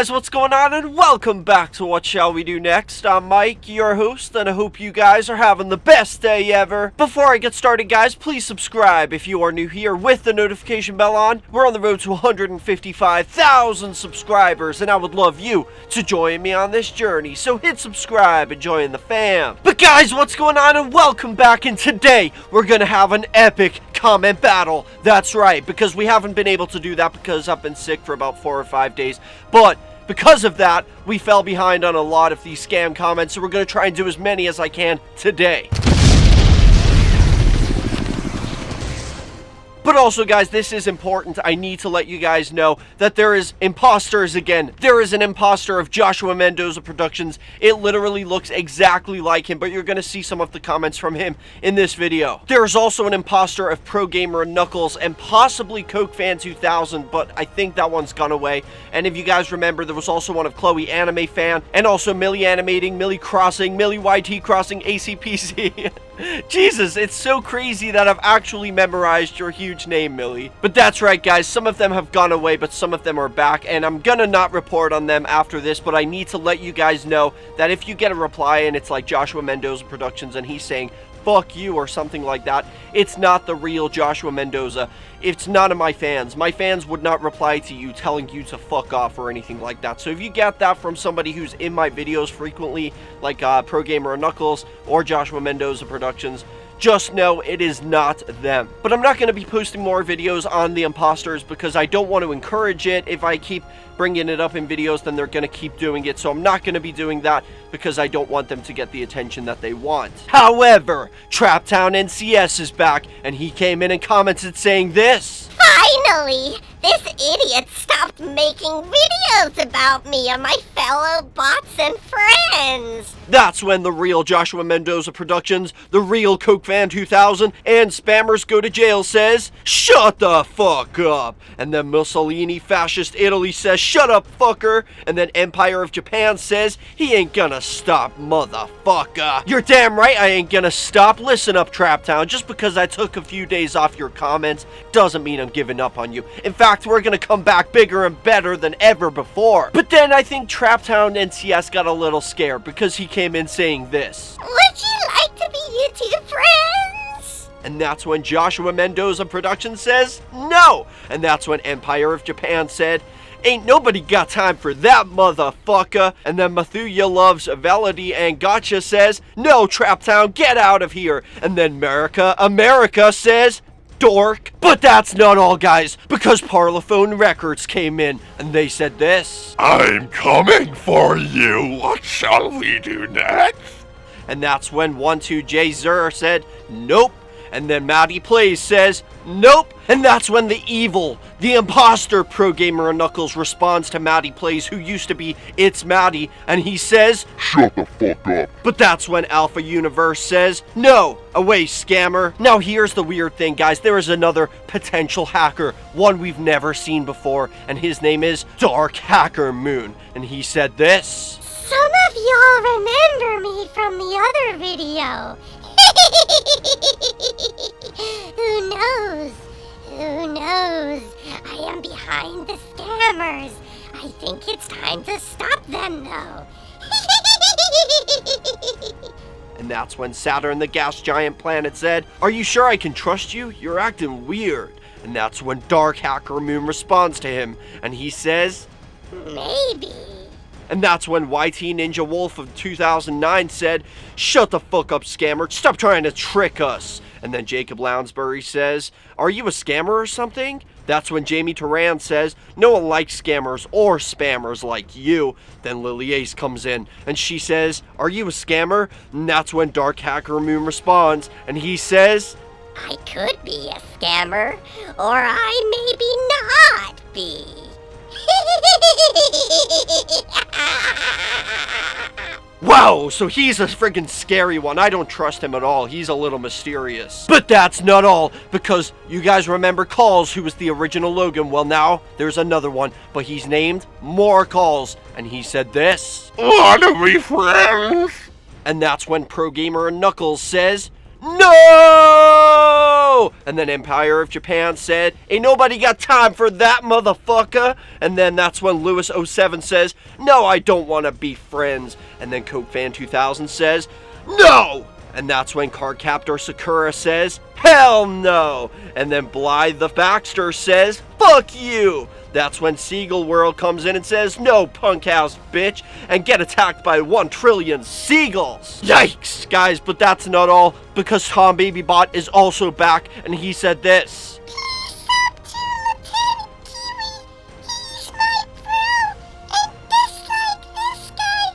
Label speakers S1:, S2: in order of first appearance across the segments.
S1: guys, what's going on, and welcome back to What Shall We Do Next. I'm Mike, your host, and I hope you guys are having the best day ever. Before I get started, guys, please subscribe if you are new here with the notification bell on. We're on the road to 155,000 subscribers, and I would love you to join me on this journey. So hit subscribe and join the fam. But guys, what's going on, and welcome back, and today we're gonna have an epic comment battle. That's right, because we haven't been able to do that because I've been sick for about 4 or 5 days. But because of that, we fell behind on a lot of these scam comments, so we're going to try and do as many as I can today. But also, guys, this is important. I need to let you guys know that there is imposters again. There is an imposter of Joshua Mendoza Productions. It literally looks exactly like him, but you're going to see some of the comments from him in this video. There is also an imposter of Pro Gamer Knuckles and possibly Coke Fan 2000, but I think that one's gone away. And if you guys remember, there was also one of Chloe Anime Fan, and also Millie Animating, Millie Crossing, Millie YT Crossing, ACPC. Jesus, it's so crazy that I've actually memorized your huge name, Millie. But that's right, guys, some of them have gone away, but some of them are back, and I'm gonna not report on them after this, but I need to let you guys know that if you get a reply and it's like Joshua Mendoza Productions and he's saying, "Fuck you," or something like that, it's not the real Joshua Mendoza. It's none of my fans. My fans would not reply to you telling you to fuck off or anything like that. So if you get that from somebody who's in my videos frequently, like Pro Gamer Knuckles or Joshua Mendoza Productions, just know it is not them. But I'm not going to be posting more videos on the imposters because I don't want to encourage it. If I keep bringing it up in videos, then they're going to keep doing it. So I'm not going to be doing that because I don't want them to get the attention that they want. However, Traptown NCS is back, and he came in and commented saying this.
S2: Finally! This idiot stopped making videos about me and my fellow bots and friends!
S1: That's when the real Joshua Mendoza Productions, the real Coke Fan 2000, and Spammers Go to Jail says, "Shut the fuck up!" And then Mussolini Fascist Italy says, "Shut up, fucker!" And then Empire of Japan says, "He ain't gonna stop, motherfucker." You're damn right I ain't gonna stop. Listen up, Traptown. Just because I took a few days off your comments doesn't mean I'm giving up on you. In fact, we're gonna come back bigger and better than ever before. But then I think Traptown NCS got a little scared because he came in saying this.
S2: Would you like to be YouTube friends?
S1: And that's when Joshua Mendoza Productions says, "No!" And that's when Empire of Japan said, "Ain't nobody got time for that, motherfucker." And then Mathuya Loves Velody and Gotcha says, "No, Traptown, get out of here." And then America says, "Dork." But that's not all, guys, because Parlophone Records came in and they said this.
S3: "I'm coming for you. What shall we do next?"
S1: And that's when 12J Zer said, "Nope." And then Maddie Plays says, "Nope." And that's when the evil, the imposter Pro Gamer Knuckles responds to Maddie Plays, who used to be It's Maddie, and he says,
S3: "Shut the fuck up."
S1: But that's when Alpha Universe says, "No, away, scammer." Now here's the weird thing, guys. There is another potential hacker, one we've never seen before, and his name is Dark Hacker Moon. And he said this.
S2: Some of y'all remember me from the other video. Who knows? Who knows? I am behind the scammers. I think it's time to stop them, though.
S1: And that's when Saturn the Gas Giant Planet said, "Are you sure I can trust you? You're acting weird." And that's when Dark Hacker Moon responds to him, and he says,
S2: Maybe.
S1: And that's when YT Ninja Wolf of 2009 said, "Shut the fuck up, scammer. Stop trying to trick us." And then Jacob Lounsbury says, "Are you a scammer or something?" That's when Jamie Turan says, "No one likes scammers or spammers like you." Then Lily Ace comes in and she says, "Are you a scammer?" And that's when Dark Hacker Moon responds and he says,
S2: I could be a scammer, or I maybe not be.
S1: Wow, so he's a friggin' scary one. I don't trust him at all. He's a little mysterious. But that's not all, because you guys remember Calls, who was the original Logan. Well, now there's another one, but he's named More Calls, and he said this.
S3: "Wanna be friends?"
S1: And that's when Pro Gamer Knuckles says, no! And then Empire of Japan said, ain't nobody got time for that, motherfucker. And then that's when Lewis07 says, no, I don't want to be friends. And then CokeFan2000 says, no! And that's when Cardcaptor Sakura says, hell no! And then Blythe the Baxter says, fuck you! That's when Seagull World comes in and says, no, punk ass bitch, and get attacked by 1 trillion seagulls. Yikes, guys, but that's not all, because Tom Babybot is also back, and he said this.
S2: Please stop to Lieutenant Kiwi. He's my bro, and dislike this guy.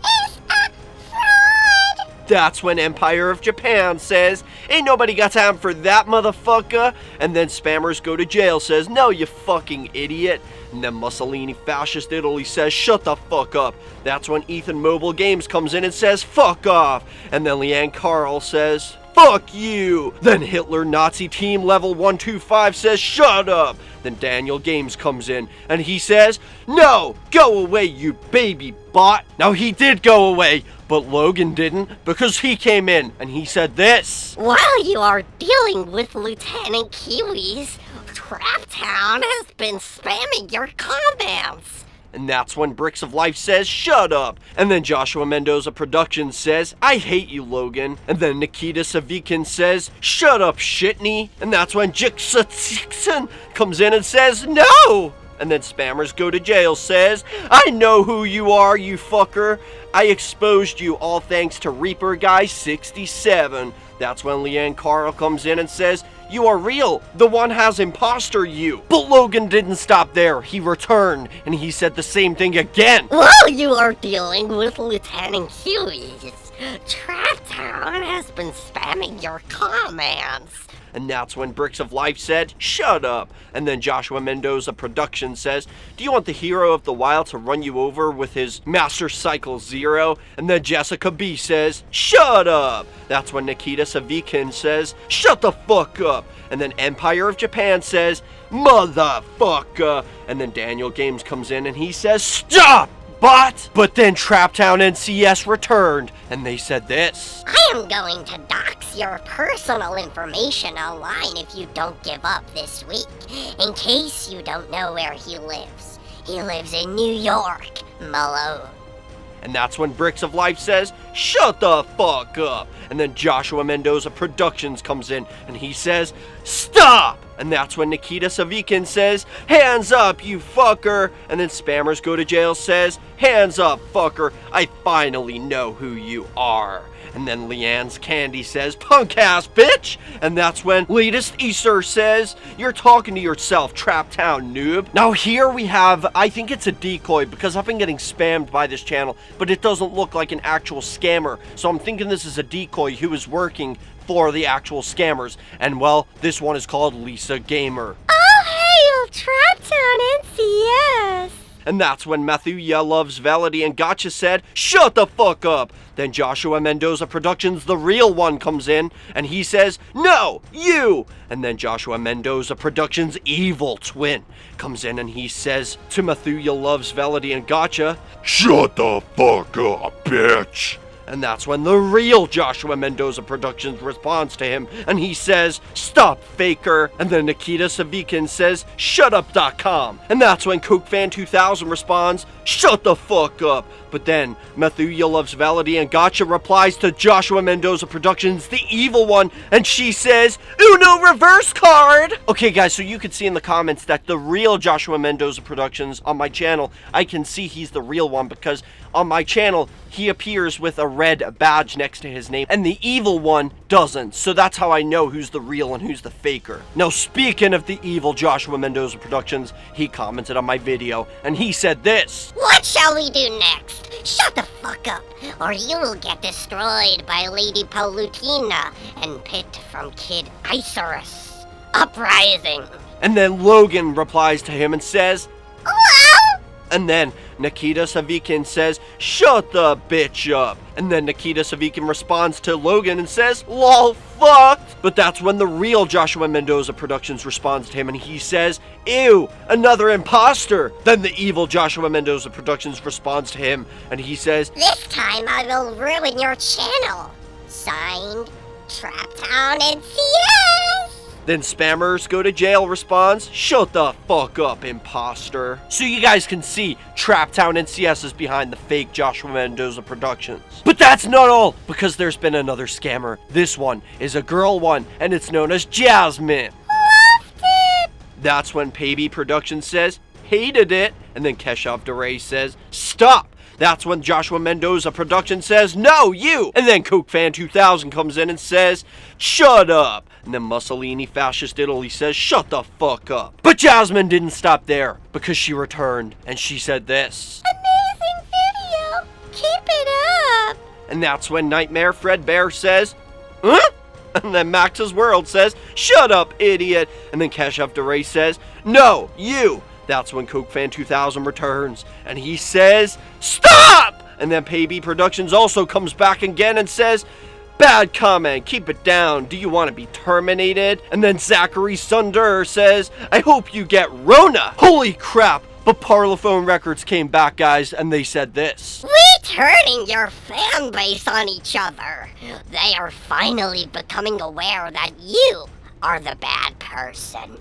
S2: He is a fraud.
S1: That's when Empire of Japan says, ain't nobody got time for that, motherfucker. And then Spammers Go to Jail says, no, you fucking idiot. And then Mussolini Fascist Italy says, shut the fuck up. That's when Ethan Mobile Games comes in and says, fuck off. And then Leanne Carl says, fuck you. Then Hitler Nazi Team Level 125 says, shut up. Then Daniel Games comes in and he says, no, go away, you baby bot. Now he did go away, but Logan didn't, because he came in and he said this.
S2: While you are dealing with Lieutenant Kiwi's, Trap Town has been spamming your comments.
S1: And that's when Bricks of Life says, shut up. And then Joshua Mendoza Productions says, I hate you, Logan. And then Nikita Savikin says, shut up, shitney. And that's when Jixon comes in and says, no. And then Spammers Go to Jail says, I know who you are, you fucker. I exposed you, all thanks to Reaper Guy 67. That's when Leanne Carl comes in and says, you are real. The one has imposter you. But Logan didn't stop there. He returned and he said the same thing again.
S2: While you are dealing with Lieutenant Kiwi's, Trap Town has been spamming your comments.
S1: And that's when Bricks of Life said, shut up. And then Joshua Mendoza Productions says, do you want the hero of the wild to run you over with his Master Cycle Zero? And then Jessica B says, shut up. That's when Nikita Savikin says, shut the fuck up. And then Empire of Japan says, motherfucker. And then Daniel Games comes in and he says, stop. But then Traptown NCS returned, and they said this.
S2: I am going to dox your personal information online if you don't give up this week. In case you don't know where he lives. He lives in New York, Malone.
S1: And that's when Bricks of Life says, shut the fuck up. And then Joshua Mendoza Productions comes in, and he says, stop. And that's when Nikita Savikin says, hands up, you fucker. And then Spammers Go to Jail says, hands up, fucker. I finally know who you are. And then Leanne's Candy says, punk ass bitch. And that's when Latest Easter says, you're talking to yourself, Trap Town noob. Now here we have, I think it's a decoy because I've been getting spammed by this channel, but it doesn't look like an actual scammer. So I'm thinking this is a decoy who is working for the actual scammers. And well, this one is called Lisa Gamer.
S2: Oh, hail Trap Town NCS.
S1: And that's when Mathuya Loves Velody and Gotcha said, shut the fuck up. Then Joshua Mendoza Productions, the real one, comes in and he says, no, you. And then Joshua Mendoza Productions, evil twin, comes in and he says to Mathuya Loves Velody and Gotcha,
S3: shut the fuck up, bitch.
S1: And that's when the real Joshua Mendoza Productions responds to him, and he says, stop, faker. And then Nikita Savikin says, shutup.com. And that's when CokeFan2000 responds, shut the fuck up. But then Mathuya Loves Velody and Gotcha replies to Joshua Mendoza Productions, the evil one, and she says, Uno reverse card. Okay, guys, so you could see in the comments that the real Joshua Mendoza Productions on my channel, I can see he's the real one because on my channel, he appears with a red badge next to his name, and the evil one doesn't. So that's how I know who's the real and who's the faker. Now, speaking of the evil Joshua Mendoza Productions, he commented on my video, and he said this.
S2: What shall we do next? Shut the fuck up, or you will get destroyed by Lady Palutina and Pit from Kid Icarus. Uprising.
S1: And then Logan replies to him and says,
S2: Hello?
S1: and then Nikita Savikin says, shut the bitch up. And then Nikita Savikin responds to Logan and says, lol, fucked. But that's when the real Joshua Mendoza Productions responds to him and he says, ew, another imposter. Then the evil Joshua Mendoza Productions responds to him and he says,
S2: This time I will ruin your channel. Signed, Trap Town NCS!
S1: Then Spammers Go to Jail responds, shut the fuck up, imposter. So you guys can see, Trap Town NCS is behind the fake Joshua Mendoza Productions. But that's not all, because there's been another scammer. This one is a girl one, and it's known as Jasmine.
S2: Loved it!
S1: That's when Paybe Productions says, hated it, and then Keshav DeRay says, stop. That's when Joshua Mendoza Productions says, no, you! And then CokeFan 2000 comes in and says, shut up! And then Mussolini Fascist Italy says, shut the fuck up. But Jasmine didn't stop there, because she returned, and she said this.
S2: Amazing video! Keep it up!
S1: And that's when Nightmare Fredbear says, huh? And then Max's World says, shut up, idiot! And then Keshav DeRay says, no, you! That's when CokeFan 2000 returns, and he says, stop! And then Paybe Productions also comes back again and says, bad comment, keep it down, do you want to be terminated? And then Zachary Sunder says, I hope you get Rona! Holy crap! But Parlophone Records came back, guys, and they said this.
S2: Turning your fan base on each other. They are finally becoming aware that you are the bad person.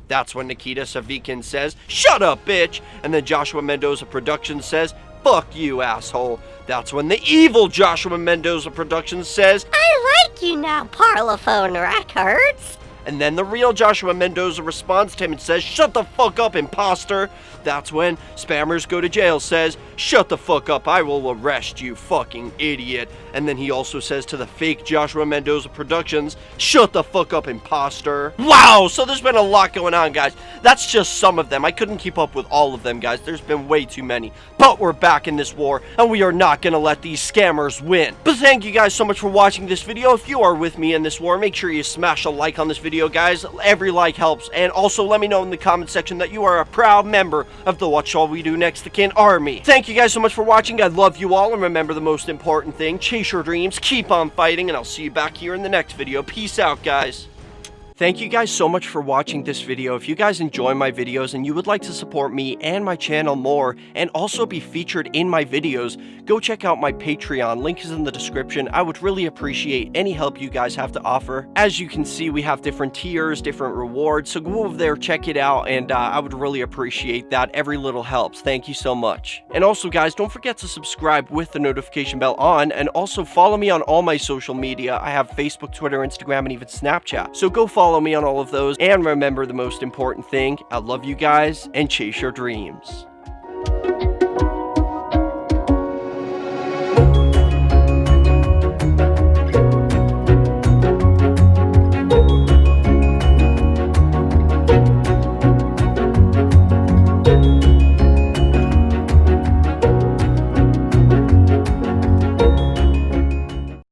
S1: That's when Nikita Savikin says, shut up, bitch! And then Joshua Mendoza Productions says, fuck you, asshole. That's when the evil Joshua Mendoza Productions says,
S2: I like you now, Parlophone Records.
S1: And then the real Joshua Mendoza responds to him and says, shut the fuck up, imposter. That's when Spammers Go to Jail says, shut the fuck up, I will arrest you, fucking idiot. And then he also says to the fake Joshua Mendoza Productions, shut the fuck up, imposter. Wow, so there's been a lot going on, guys. That's just some of them. I couldn't keep up with all of them, guys. There's been way too many. But we're back in this war, and we are not gonna let these scammers win. But thank you guys so much for watching this video. If you are with me in this war, make sure you smash a like on this video, guys. Every like helps. And also let me know in the comment section that you are a proud member of the What Shall We Do Next the Kin Army. Thank you guys so much for watching. I love you all, and remember the most important thing, chase your dreams, keep on fighting, and I'll see you back here in the next video. Peace out, guys. Thank you guys so much for watching this video. If you guys enjoy my videos and you would like to support me and my channel more and also be featured in my videos, go check out my Patreon. Link is in the description. I would really appreciate any help you guys have to offer. As you can see, we have different tiers, different rewards, so go over there, check it out, and I would really appreciate that. Every little helps. Thank you so much. And also, guys, don't forget to subscribe with the notification bell on, and also follow me on all my social media. I have Facebook, Twitter, Instagram, and even Snapchat. So go follow me on all of those, and remember the most important thing, I love you guys, and chase your dreams.